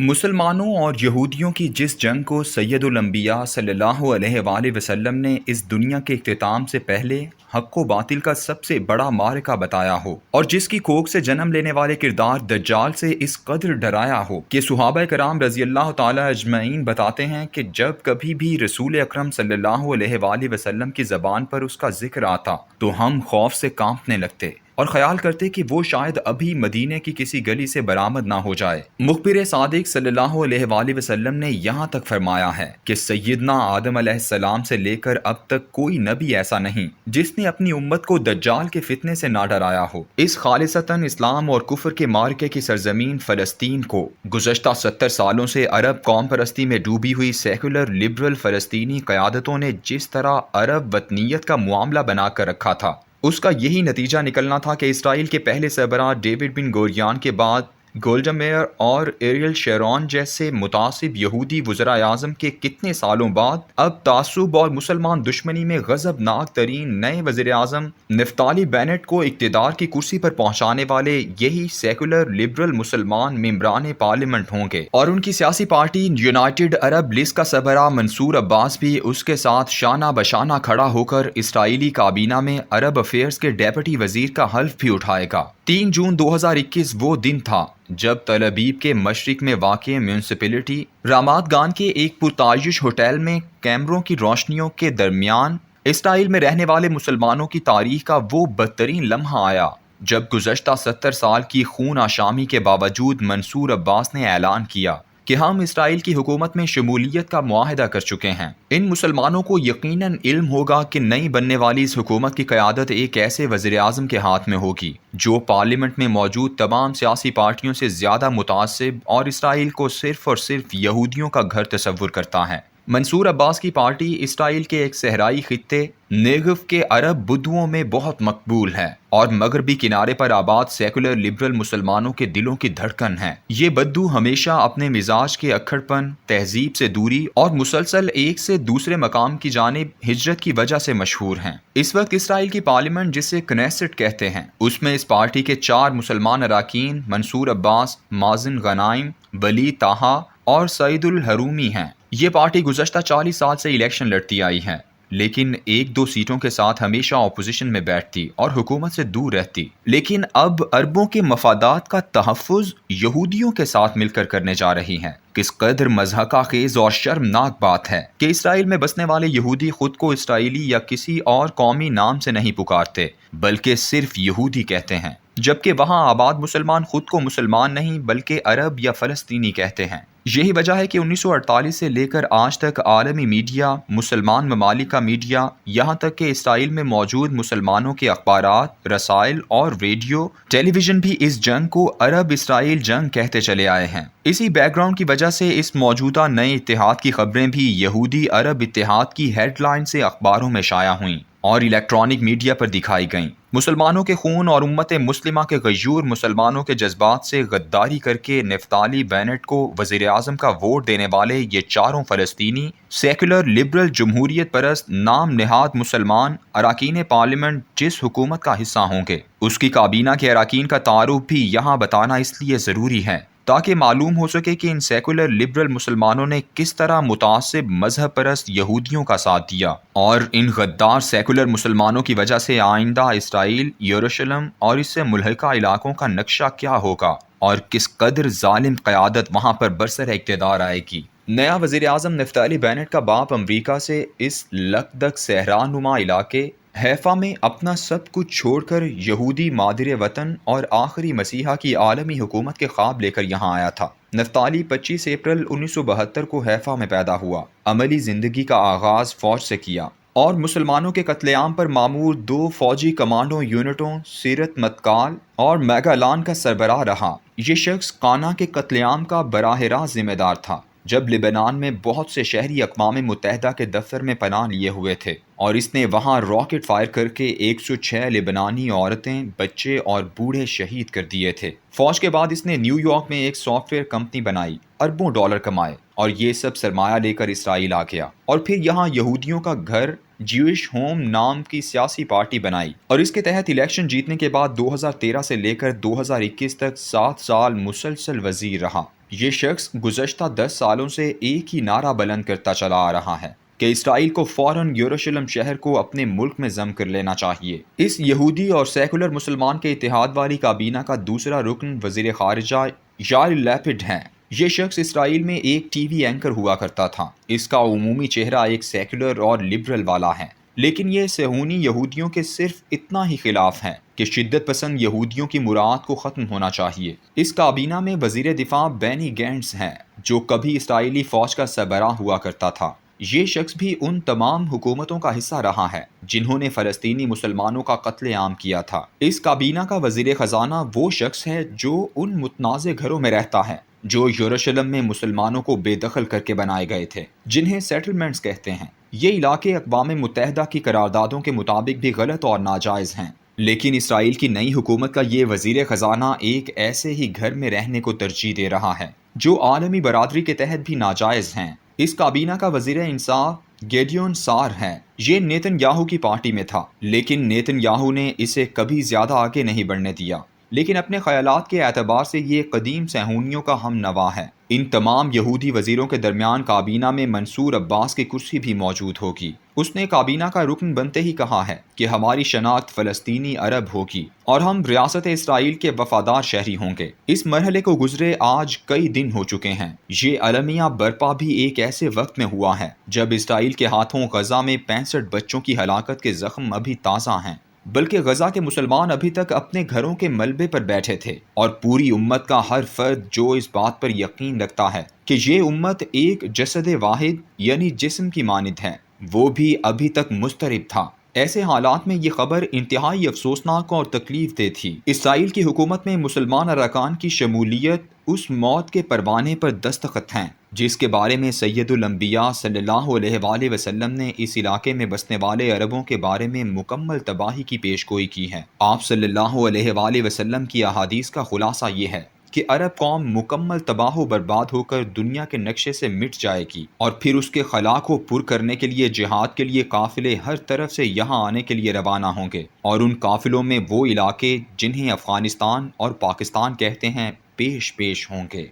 مسلمانوں اور یہودیوں کی جس جنگ کو سید الانبیاء صلی اللہ علیہ وآلہ وسلم نے اس دنیا کے اختتام سے پہلے حق و باطل کا سب سے بڑا معرکہ بتایا ہو، اور جس کی کوکھ سے جنم لینے والے کردار دجال سے اس قدر ڈرایا ہو کہ صحابہ کرام رضی اللہ تعالی اجمعین بتاتے ہیں کہ جب کبھی بھی رسول اکرم صلی اللہ علیہ وآلہ وسلم کی زبان پر اس کا ذکر آتا تو ہم خوف سے کانپنے لگتے اور خیال کرتے کہ وہ شاید ابھی مدینے کی کسی گلی سے برآمد نہ ہو جائے۔ مخبر صادق صلی اللہ علیہ وآلہ وسلم نے یہاں تک فرمایا ہے کہ سیدنا آدم علیہ السلام سے لے کر اب تک کوئی نبی ایسا نہیں جس نے اپنی امت کو دجال کے فتنے سے نہ ڈرایا ہو۔ اس خالصتاً اسلام اور کفر کے معرکے کی سرزمین فلسطین کو گزشتہ 70 سالوں سے عرب قوم پرستی میں ڈوبی ہوئی سیکولر لبرل فلسطینی قیادتوں نے جس طرح عرب وطنیت کا معاملہ بنا کر رکھا تھا، اس کا یہی نتیجہ نکلنا تھا کہ اسرائیل کے پہلے سربراہ ڈیوڈ بن گوریان کے بعد گولڈا میئر اور ایریل شیرون جیسے متعصب یہودی وزراء اعظم کے کتنے سالوں بعد اب تعصب اور مسلمان دشمنی میں غضبناک ترین نئے وزیر اعظم نفتالی بینٹ کو اقتدار کی کرسی پر پہنچانے والے یہی سیکولر لبرل مسلمان ممبران پارلیمنٹ ہوں گے، اور ان کی سیاسی پارٹی یونائٹڈ عرب لیگ کا سربراہ منصور عباس بھی اس کے ساتھ شانہ بشانہ کھڑا ہو کر اسرائیلی کابینہ میں عرب افیئرز کے ڈیپٹی وزیر کا حلف بھی اٹھائے گا۔ 3 جون 2021 وہ دن تھا جب تل ابیب کے مشرق میں واقع میونسپلٹی رامات گان کے ایک پرتعیش ہوٹل میں کیمروں کی روشنیوں کے درمیان اسرائیل میں رہنے والے مسلمانوں کی تاریخ کا وہ بدترین لمحہ آیا جب گزشتہ 70 سال کی خون آشامی کے باوجود منصور عباس نے اعلان کیا کہ ہم اسرائیل کی حکومت میں شمولیت کا معاہدہ کر چکے ہیں۔ ان مسلمانوں کو یقیناً علم ہوگا کہ نئی بننے والی اس حکومت کی قیادت ایک ایسے وزیر اعظم کے ہاتھ میں ہوگی جو پارلیمنٹ میں موجود تمام سیاسی پارٹیوں سے زیادہ متعصب اور اسرائیل کو صرف اور صرف یہودیوں کا گھر تصور کرتا ہے۔ منصور عباس کی پارٹی اسرائیل کے ایک صحرائی خطے نیگو کے عرب بدوؤں میں بہت مقبول ہے اور مغربی کنارے پر آباد سیکولر لبرل مسلمانوں کے دلوں کی دھڑکن ہے۔ یہ بدو ہمیشہ اپنے مزاج کے اکھڑ پن، تہذیب سے دوری اور مسلسل ایک سے دوسرے مقام کی جانب ہجرت کی وجہ سے مشہور ہیں۔ اس وقت اسرائیل کی پارلیمنٹ جسے کنیسٹ کہتے ہیں، اس میں اس پارٹی کے 4 مسلمان اراکین منصور عباس، مازن غنائم، ولی طاہا اور سعید الحرومی ہیں۔ یہ پارٹی گزشتہ 40 سال سے الیکشن لڑتی آئی ہے، لیکن 1-2 سیٹوں کے ساتھ ہمیشہ اپوزیشن میں بیٹھتی اور حکومت سے دور رہتی، لیکن اب عربوں کے مفادات کا تحفظ یہودیوں کے ساتھ مل کر کرنے جا رہی ہیں۔ کس قدر مضحکہ خیز اور شرمناک بات ہے کہ اسرائیل میں بسنے والے یہودی خود کو اسرائیلی یا کسی اور قومی نام سے نہیں پکارتے بلکہ صرف یہودی کہتے ہیں، جبکہ وہاں آباد مسلمان خود کو مسلمان نہیں بلکہ عرب یا فلسطینی کہتے ہیں۔ یہی وجہ ہے کہ 1948 سے لے کر آج تک عالمی میڈیا، مسلمان ممالک کا میڈیا، یہاں تک کہ اسرائیل میں موجود مسلمانوں کے اخبارات، رسائل اور ریڈیو، ٹیلی ویژن بھی اس جنگ کو عرب اسرائیل جنگ کہتے چلے آئے ہیں۔ اسی بیک گراؤنڈ کی وجہ سے اس موجودہ نئے اتحاد کی خبریں بھی یہودی عرب اتحاد کی ہیڈ لائن سے اخباروں میں شائع ہوئیں اور الیکٹرانک میڈیا پر دکھائی گئیں۔ مسلمانوں کے خون اور امت مسلمہ کے غیور مسلمانوں کے جذبات سے غداری کر کے نفتالی بینٹ کو وزیر اعظم کا ووٹ دینے والے یہ 4 فلسطینی سیکولر لبرل جمہوریت پرست نام نہاد مسلمان اراکین پارلیمنٹ جس حکومت کا حصہ ہوں گے، اس کی کابینہ کے اراکین کا تعارف بھی یہاں بتانا اس لیے ضروری ہے تاکہ معلوم ہو سکے کہ ان سیکولر لبرل مسلمانوں نے کس طرح متعصب مذہب پرست یہودیوں کا ساتھ دیا، اور ان غدار سیکولر مسلمانوں کی وجہ سے آئندہ اسرائیل، یروشلم اور اس سے ملحقہ علاقوں کا نقشہ کیا ہوگا اور کس قدر ظالم قیادت وہاں پر برسر اقتدار آئے گی۔ نیا وزیر اعظم نفتالی بینٹ کا باپ امریکہ سے اس لکدک صحرا نما علاقے حیفا میں اپنا سب کچھ چھوڑ کر یہودی مادر وطن اور آخری مسیحا کی عالمی حکومت کے خواب لے کر یہاں آیا تھا۔ نفتالی 25 اپریل 1972 کو حیفا میں پیدا ہوا، عملی زندگی کا آغاز فوج سے کیا اور مسلمانوں کے قتل عام پر مامور 2 فوجی کمانڈو یونٹوں سیرت متکال اور میگالان کا سربراہ رہا۔ یہ شخص قانا کے قتل عام کا براہ راست ذمہ دار تھا جب لبنان میں بہت سے شہری اقوام متحدہ کے دفتر میں پناہ لیے ہوئے تھے، اور اس نے وہاں راکٹ فائر کر کے 106 لبنانی عورتیں، بچے اور بوڑھے شہید کر دیے تھے۔ فوج کے بعد اس نے نیو یارک میں ایک سافٹ ویئر کمپنی بنائی، اربوں ڈالر کمائے اور یہ سب سرمایہ لے کر اسرائیل آ گیا، اور پھر یہاں یہودیوں کا گھر جیوش ہوم نام کی سیاسی پارٹی بنائی اور اس کے تحت الیکشن جیتنے کے بعد 2013 سے لے کر 2021 تک 7 سال مسلسل وزیر رہا۔ یہ شخص گزشتہ 10 سالوں سے ایک ہی نعرہ بلند کرتا چلا آ رہا ہے کہ اسرائیل کو فوراً یروشلم شہر کو اپنے ملک میں ضم کر لینا چاہیے۔ اس یہودی اور سیکولر مسلمان کے اتحاد والی کابینہ کا دوسرا رکن وزیر خارجہ یائر لیپڈ ہے۔ یہ شخص اسرائیل میں ایک ٹی وی اینکر ہوا کرتا تھا۔ اس کا عمومی چہرہ ایک سیکولر اور لبرل والا ہے، لیکن یہ صہیونی یہودیوں کے صرف اتنا ہی خلاف ہے کہ شدت پسند یہودیوں کی مراد کو ختم ہونا چاہیے۔ اس کابینہ میں وزیر دفاع بینی گینٹس ہیں، جو کبھی اسرائیلی فوج کا سربراہ ہوا کرتا تھا۔ یہ شخص بھی ان تمام حکومتوں کا حصہ رہا ہے جنہوں نے فلسطینی مسلمانوں کا قتل عام کیا تھا۔ اس کابینہ کا وزیر خزانہ وہ شخص ہے جو ان متنازع گھروں میں رہتا ہے جو یروشلم میں مسلمانوں کو بے دخل کر کے بنائے گئے تھے، جنہیں سیٹلمنٹس کہتے ہیں۔ یہ علاقے اقوام متحدہ کی قراردادوں کے مطابق بھی غلط اور ناجائز ہیں، لیکن اسرائیل کی نئی حکومت کا یہ وزیر خزانہ ایک ایسے ہی گھر میں رہنے کو ترجیح دے رہا ہے جو عالمی برادری کے تحت بھی ناجائز ہیں۔ اس کابینہ کا وزیر انصاف گیڈیون سار ہے۔ یہ نیتن یاہو کی پارٹی میں تھا، لیکن نیتن یاہو نے اسے کبھی زیادہ آگے نہیں بڑھنے دیا، لیکن اپنے خیالات کے اعتبار سے یہ قدیم صہیونیوں کا ہم نوا ہے۔ ان تمام یہودی وزیروں کے درمیان کابینہ میں منصور عباس کی کرسی بھی موجود ہوگی۔ اس نے کابینہ کا رکن بنتے ہی کہا ہے کہ ہماری شناخت فلسطینی عرب ہوگی اور ہم ریاست اسرائیل کے وفادار شہری ہوں گے۔ اس مرحلے کو گزرے آج کئی دن ہو چکے ہیں۔ یہ المیہ برپا بھی ایک ایسے وقت میں ہوا ہے جب اسرائیل کے ہاتھوں غزہ میں 65 بچوں کی ہلاکت کے زخم ابھی تازہ ہیں، بلکہ غزہ کے مسلمان ابھی تک اپنے گھروں کے ملبے پر بیٹھے تھے، اور پوری امت کا ہر فرد جو اس بات پر یقین رکھتا ہے کہ یہ امت ایک جسد واحد یعنی جسم کی مانند ہے، وہ بھی ابھی تک مضطرب تھا۔ ایسے حالات میں یہ خبر انتہائی افسوسناک اور تکلیف دہ تھی۔ اسرائیل کی حکومت میں مسلمان ارکان کی شمولیت اس موت کے پروانے پر دستخط ہیں جس کے بارے میں سید الانبیاء صلی اللہ علیہ وآلہ وسلم نے اس علاقے میں بسنے والے عربوں کے بارے میں مکمل تباہی کی پیشگوئی کی ہے۔ آپ صلی اللہ علیہ وآلہ وسلم کی احادیث کا خلاصہ یہ ہے کہ عرب قوم مکمل تباہ و برباد ہو کر دنیا کے نقشے سے مٹ جائے گی، اور پھر اس کے خلا کو پر کرنے کے لیے جہاد کے لیے قافلے ہر طرف سے یہاں آنے کے لیے روانہ ہوں گے، اور ان قافلوں میں وہ علاقے جنہیں افغانستان اور پاکستان کہتے ہیں پیش ہوں گے۔